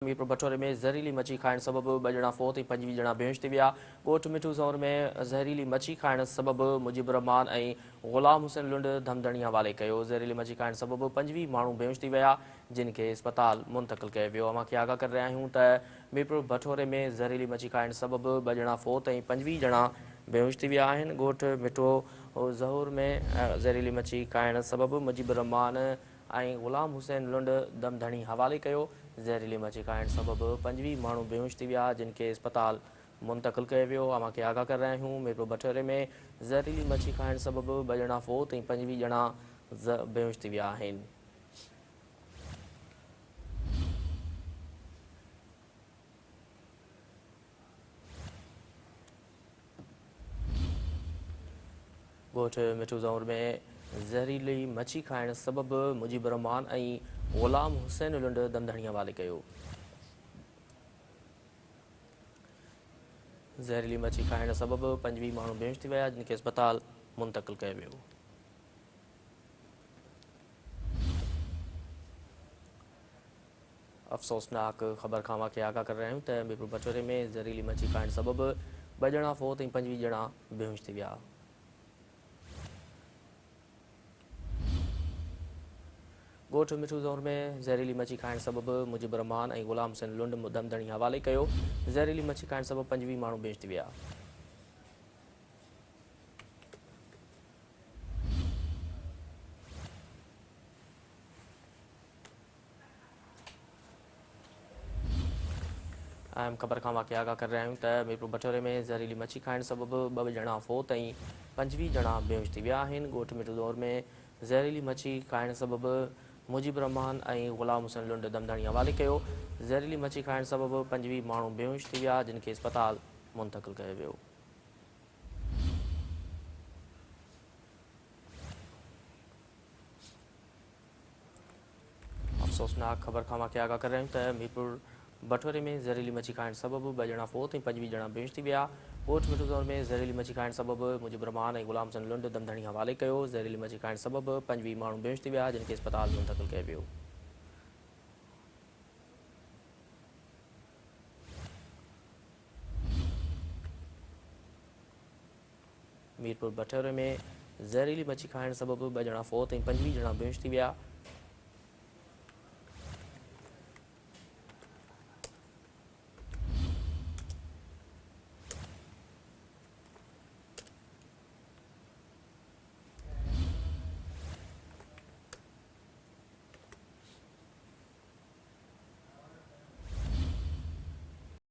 मीरपुर बटोरे में ज़हरीली मच्छी खाइण सबबि 2 ॼणा फ़ौत ऐं 25 ॼणा बेहोश थी विया। ॻोठ मिठू ज़ौर में ज़हरीली मच्छी खाइण सबबि मुजीबुर रहमान ऐं ग़ुलाम हुसैन लुंड धमधणी हवाले कयो। ज़हरीली मच्छी खाइण सबबि 25 माण्हू बेहोश थी विया, जिन खे इस्पताल मुंतक़िल कयो वियो। अव्हां खे आगाह करे रहिया आहियूं त मीरपुर बटोरे में ज़हरीली मच्छी खाइण सबबि 2 ॼणा फ़ौत ऐं 25 ॼणा बेहोश थी विया आहिनि। ॻोठ मिठो ज़हूर में ज़हरीली मच्छी खाइण सबबि मुजीबुर रहमान ऐं ग़ुलाम हुसैन लुंड दमधणी हवाले कयो। ज़हरीली मच्छी खाइण सबबि 25 माण्हू बेहोश थी विया, जिन खे इस्पताल मुंतक़िल कयो वियो। अव्हां खे आगाह करे रहिया आहियूं मीरपुर बटोरे में ज़हरीली मच्छी खाइण सबबि 2 ॼणा फ़ौत ऐं 25 ॼणा बेहोश थी विया आहिनि। ॻोठ मिठू ज़ौर में ज़हरीली मच्छी खाइण सबबि मुजीबुर रहमान ऐं ग़ुलाम हुसैन लुंड दमधणी हवाले कयो। ज़हरीली मच्छी खाइण सबबि 25 माण्हू बेहोश थी विया, जिन खे इस्पताल मुंतक़िल कयो वियो। अफ़सोसनाक ख़बर खां अव्हां खे आगाह करे रहिया आहियूं त मीरपुर बटोरे में ज़हरीली मच्छी खाइण सबबि 2 ॼणा फ़ौत ऐं 25 ॼणा बेहोश थी विया। ॻोठ मिठू ज़ौर में ज़हरीली मच्छी खाइण सबबि मुजीबुर रहमान ऐं ग़ुलाम हुसैन लुंड दमधणी हवाले कयो। ज़हरीली मच्छी खाइण सबबि 25 माण्हू बेहोश थी विया। अहम ख़बर खां अव्हां खे आगाह करे रहिया आहियूं त मीरपुर बटोरे में ज़हरीली मच्छी खाइण सबबि 2 ॼणा फ़ौत ऐं 25 ॼणा बेहोश थी विया आहिनि। ॻोठ मिठू ज़ौर में ज़हरीली मच्छी खाइण सबबि मुजीबुर रहमान ऐं ग़ुलाम हुसैन लुंड दमधणी हवाले कयो। ज़हरीली मच्छी खाइण सबबि 25 माण्हू बेहोश थी विया, जिन खे इस्पताल मुंतक़िल कयो वियो। अफ़सोसनाक ख़बर खां अव्हां खे आगाह करे रहिया आहियूं त मीरपुर बटोरे में ज़हरीली मच्छी खाइण सबबि 2 ॼणा फ़ौत ऐं 25 ॼणा बेहोश थी विया। ॻोठ मिठू ज़ौर में ज़हरीली मच्छी खाइण सबबि मुजीबुर रहमान ऐं ग़ुलाम हुसैन लुंड दमधणी हवाले कयो। ज़हरीली मच्छी खाइण सबबि 25 माण्हू बेहोश थी विया, जिन खे इस्पताल मुंतक़िल कयो वियो। मीरपुर बटोरे में ज़हरीली मच्छी खाइण सबबि 2 ॼणा फ़ौत ऐं 25 ॼणा बेहोश थी विया।